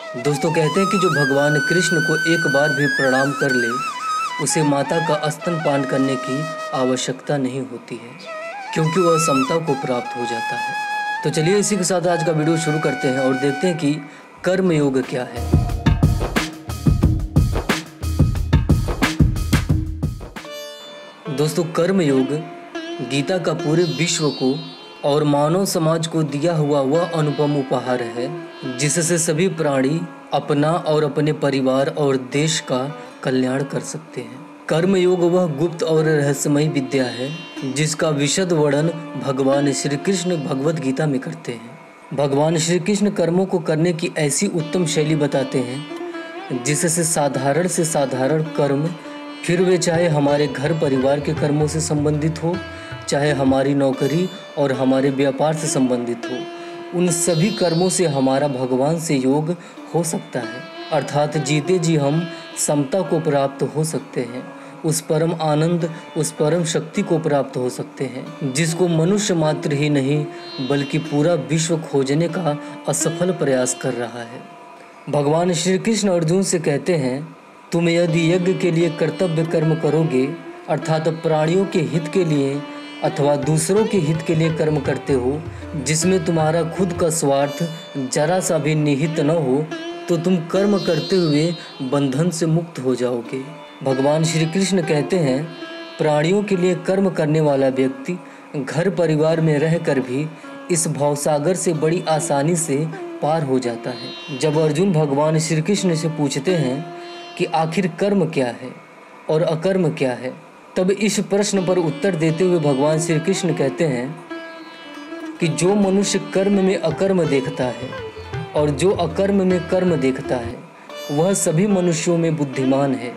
दोस्तों कहते हैं कि जो भगवान कृष्ण को एक बार भी प्रणाम कर ले उसे माता का स्तनपान करने की आवश्यकता नहीं होती है, क्योंकि वह समता को प्राप्त हो जाता है। तो चलिए इसी के साथ आज का वीडियो शुरू करते हैं और देखते हैं कि कर्म योग क्या है। दोस्तों कर्म योग गीता का पूरे विश्व को और मानव समाज को दिया हुआ वह अनुपम उपहार है जिससे सभी प्राणी अपना और अपने परिवार और देश का कल्याण कर सकते हैं। कर्म योग वह गुप्त और रहस्यमय विद्या है जिसका विशद वर्णन भगवान श्री कृष्ण भगवद गीता में करते हैं। भगवान श्री कृष्ण कर्मों को करने की ऐसी उत्तम शैली बताते हैं जिससे साधारण से साधारण कर्म, फिर वे चाहे हमारे घर परिवार के कर्मों से संबंधित हो, चाहे हमारी नौकरी और हमारे व्यापार से संबंधित हो, उन सभी कर्मों से हमारा भगवान से योग हो सकता है। अर्थात जीते जी हम समता को प्राप्त हो सकते हैं, उस परम आनंद, उस परम शक्ति को प्राप्त हो सकते हैं जिसको मनुष्य मात्र ही नहीं बल्कि पूरा विश्व खोजने का असफल प्रयास कर रहा है। भगवान श्री कृष्ण अर्जुन से कहते हैं, तुम यदि यज्ञ के लिए कर्तव्य कर्म करोगे, अर्थात प्राणियों के हित के लिए अथवा दूसरों के हित के लिए कर्म करते हो जिसमें तुम्हारा खुद का स्वार्थ जरा सा भी निहित न हो, तो तुम कर्म करते हुए बंधन से मुक्त हो जाओगे। भगवान श्री कृष्ण कहते हैं, प्राणियों के लिए कर्म करने वाला व्यक्ति घर परिवार में रहकर भी इस भवसागर से बड़ी आसानी से पार हो जाता है। जब अर्जुन भगवान श्री कृष्ण से पूछते हैं कि आखिर कर्म क्या है और अकर्म क्या है, तब इस प्रश्न पर उत्तर देते हुए भगवान श्री कृष्ण कहते हैं कि जो मनुष्य कर्म में अकर्म देखता है और जो अकर्म में कर्म देखता है वह सभी मनुष्यों में बुद्धिमान है,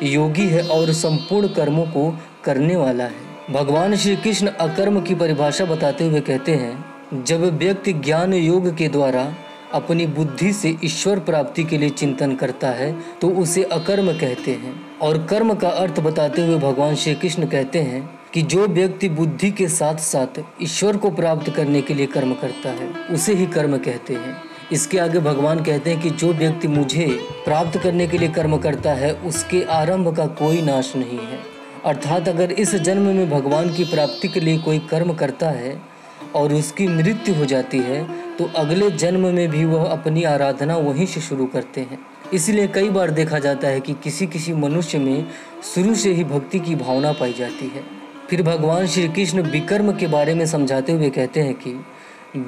योगी है और संपूर्ण कर्मों को करने वाला है। भगवान श्री कृष्ण अकर्म की परिभाषा बताते हुए कहते हैं, जब व्यक्ति ज्ञान योग के द्वारा अपनी बुद्धि से ईश्वर प्राप्ति के लिए चिंतन करता है तो उसे अकर्म कहते हैं। और कर्म का अर्थ बताते हुए भगवान श्री कृष्ण कहते हैं कि जो व्यक्ति बुद्धि के साथ साथ ईश्वर को प्राप्त करने के लिए कर्म करता है उसे ही कर्म कहते हैं। इसके आगे भगवान कहते हैं कि जो व्यक्ति मुझे प्राप्त करने के लिए कर्म करता है उसके आरंभ का कोई नाश नहीं है। अर्थात अगर इस जन्म में भगवान की प्राप्ति के लिए कोई कर्म करता है और उसकी मृत्यु हो जाती है तो अगले जन्म में भी वह अपनी आराधना वहीं से शुरू करते हैं। इसलिए कई बार देखा जाता है कि किसी किसी मनुष्य में शुरू से ही भक्ति की भावना पाई जाती है। फिर भगवान श्री कृष्ण विकर्म के बारे में समझाते हुए कहते हैं कि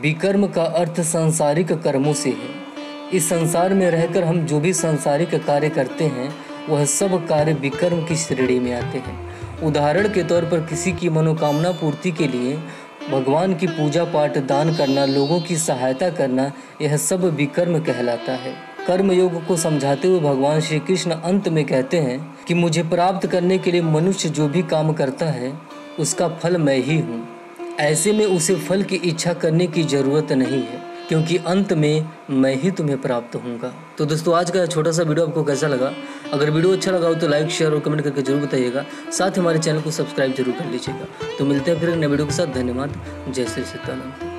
विकर्म का अर्थ सांसारिक कर्मों से है। इस संसार में रहकर हम जो भी सांसारिक कार्य करते हैं वह सब कार्य विकर्म की श्रेणी में आते हैं। उदाहरण के तौर पर किसी की मनोकामना पूर्ति के लिए भगवान की पूजा पाठ, दान करना, लोगों की सहायता करना, यह सब विकर्म कहलाता है। कर्म योग को समझाते हुए भगवान श्री कृष्ण अंत में कहते हैं कि मुझे प्राप्त करने के लिए मनुष्य जो भी काम करता है उसका फल मैं ही हूँ। ऐसे में उसे फल की इच्छा करने की ज़रूरत नहीं है, क्योंकि अंत में मैं ही तुम्हें प्राप्त होऊंगा। तो दोस्तों आज का छोटा सा वीडियो आपको कैसा लगा? अगर वीडियो अच्छा लगा हो तो लाइक, शेयर और कमेंट करके जरूर बताइएगा। साथ ही हमारे चैनल को सब्सक्राइब जरूर कर लीजिएगा। तो मिलते हैं फिर नए वीडियो के साथ। धन्यवाद। जय श्री सीताराम।